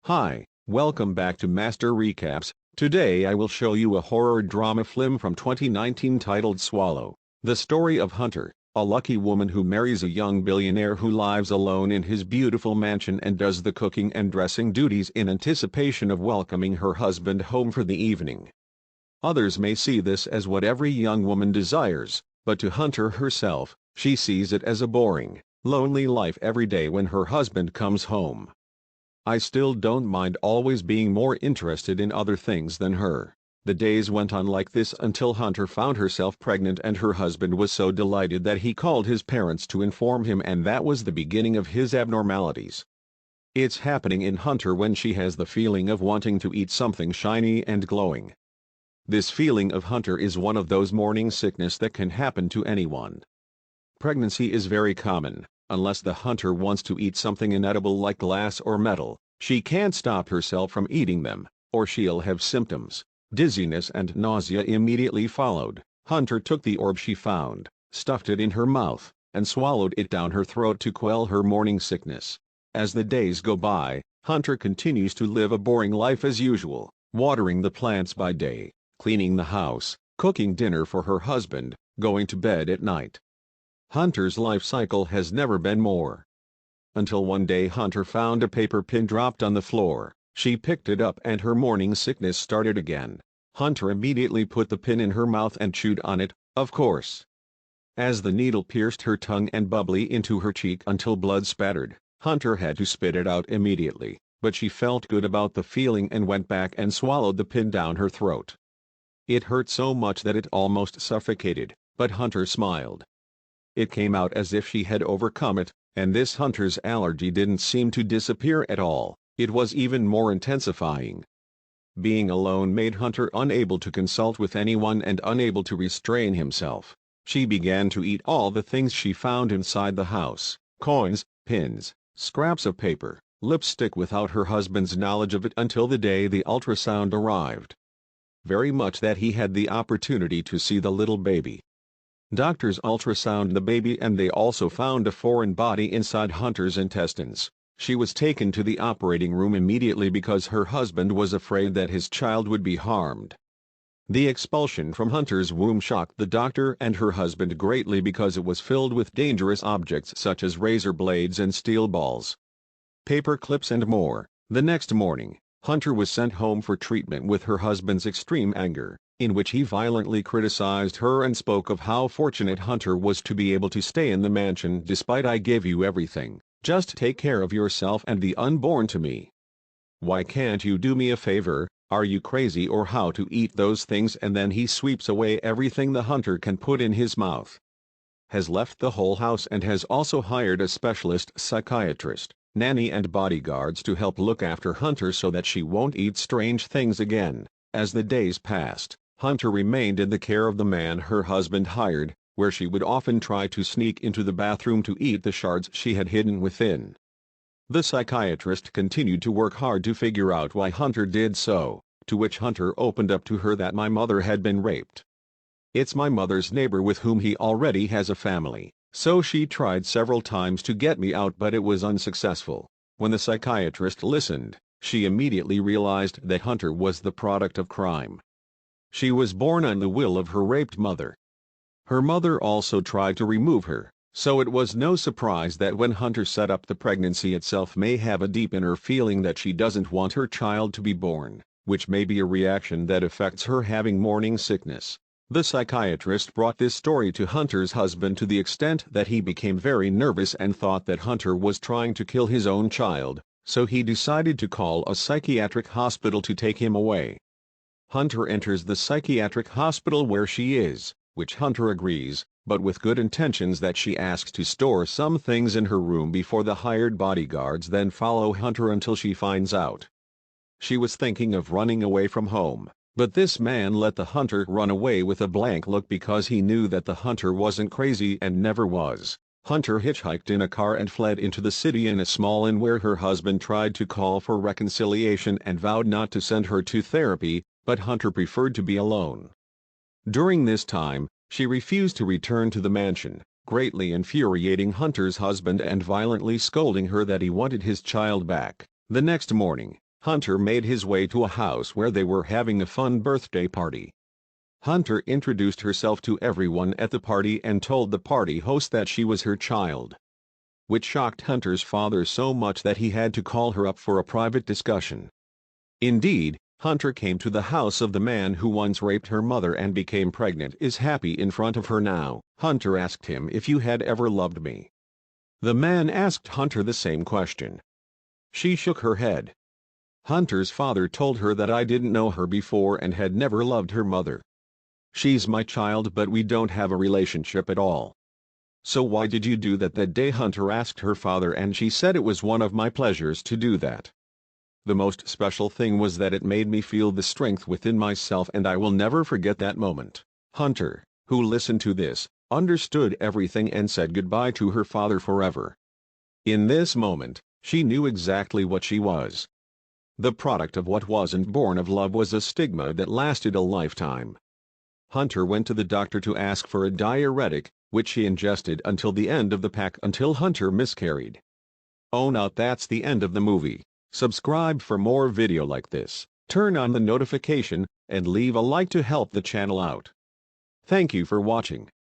Hi, welcome back to Master Recaps. Today I will show you a horror drama film from 2019 titled Swallow, the story of Hunter, a lucky woman who marries a young billionaire who lives alone in his beautiful mansion and does the cooking and dressing duties in anticipation of welcoming her husband home for the evening. Others may see this as what every young woman desires, but to Hunter herself, she sees it as a boring, lonely life every day when her husband comes home. I still don't mind always being more interested in other things than her. The days went on like this until Hunter found herself pregnant and her husband was so delighted that he called his parents to inform him, and that was the beginning of his abnormalities. It's happening in Hunter when she has the feeling of wanting to eat something shiny and glowing. This feeling of Hunter is one of those morning sickness that can happen to anyone. Pregnancy is very common. Unless the Hunter wants to eat something inedible like glass or metal, she can't stop herself from eating them, or she'll have symptoms. Dizziness and nausea immediately followed. Hunter took the orb she found, stuffed it in her mouth, and swallowed it down her throat to quell her morning sickness. As the days go by, Hunter continues to live a boring life as usual, watering the plants by day, cleaning the house, cooking dinner for her husband, going to bed at night. Hunter's life cycle has never been more. Until one day Hunter found a paper pin dropped on the floor. She picked it up and her morning sickness started again. Hunter immediately put the pin in her mouth and chewed on it, of course. As the needle pierced her tongue and bubbly into her cheek until blood spattered, Hunter had to spit it out immediately, but she felt good about the feeling and went back and swallowed the pin down her throat. It hurt so much that it almost suffocated, but Hunter smiled. It came out as if she had overcome it, and this Hunter's allergy didn't seem to disappear at all, it was even more intensifying. Being alone made Hunter unable to consult with anyone and unable to restrain himself. She began to eat all the things she found inside the house: coins, pins, scraps of paper, lipstick, without her husband's knowledge of it until the day the ultrasound arrived. Very much that he had the opportunity to see the little baby. Doctors ultrasounded the baby and they also found a foreign body inside Hunter's intestines. She was taken to the operating room immediately because her husband was afraid that his child would be harmed. The expulsion from Hunter's womb shocked the doctor and her husband greatly because it was filled with dangerous objects such as razor blades and steel balls, paper clips and more. The next morning, Hunter was sent home for treatment with her husband's extreme anger, in which he violently criticized her and spoke of how fortunate Hunter was to be able to stay in the mansion despite "I gave you everything, just take care of yourself and the unborn to me. Why can't you do me a favor? Are you crazy or how to eat those things?" And then he sweeps away everything the Hunter can put in his mouth. Has left the whole house and has also hired a specialist psychiatrist, nanny and bodyguards to help look after Hunter so that she won't eat strange things again. As the days passed, Hunter remained in the care of the man her husband hired, where she would often try to sneak into the bathroom to eat the shards she had hidden within. The psychiatrist continued to work hard to figure out why Hunter did so, to which Hunter opened up to her that "My mother had been raped. It's my mother's neighbor with whom he already has a family, so she tried several times to get me out but it was unsuccessful." When the psychiatrist listened, she immediately realized that Hunter was the product of crime. She was born on the will of her raped mother. Her mother also tried to remove her, so it was no surprise that when Hunter set up the pregnancy itself may have a deep inner feeling that she doesn't want her child to be born, which may be a reaction that affects her having morning sickness. The psychiatrist brought this story to Hunter's husband to the extent that he became very nervous and thought that Hunter was trying to kill his own child, so he decided to call a psychiatric hospital to take him away. Hunter enters the psychiatric hospital where she is, which Hunter agrees, but with good intentions that she asks to store some things in her room before the hired bodyguards then follow Hunter until she finds out. She was thinking of running away from home, but this man let the Hunter run away with a blank look because he knew that the Hunter wasn't crazy and never was. Hunter hitchhiked in a car and fled into the city in a small inn where her husband tried to call for reconciliation and vowed not to send her to therapy, but Hunter preferred to be alone. During this time, she refused to return to the mansion, greatly infuriating Hunter's husband and violently scolding her that he wanted his child back. The next morning, Hunter made his way to a house where they were having a fun birthday party. Hunter introduced herself to everyone at the party and told the party host that she was her child, which shocked Hunter's father so much that he had to call her up for a private discussion. Indeed, Hunter came to the house of the man who once raped her mother and became pregnant is happy in front of her now. Hunter asked him if you had ever loved me. The man asked Hunter the same question. She shook her head. Hunter's father told her that I didn't know her before and had never loved her mother. She's my child but we don't have a relationship at all. So why did you do that day? Hunter asked her father, and she said it was one of my pleasures to do that. The most special thing was that it made me feel the strength within myself and I will never forget that moment. Hunter, who listened to this, understood everything and said goodbye to her father forever. In this moment, she knew exactly what she was. The product of what wasn't born of love was a stigma that lasted a lifetime. Hunter went to the doctor to ask for a diuretic, which she ingested until the end of the pack until Hunter miscarried. Oh, now that's the end of the movie. Subscribe for more video like this, turn on the notification, and leave a like to help the channel out. Thank you for watching.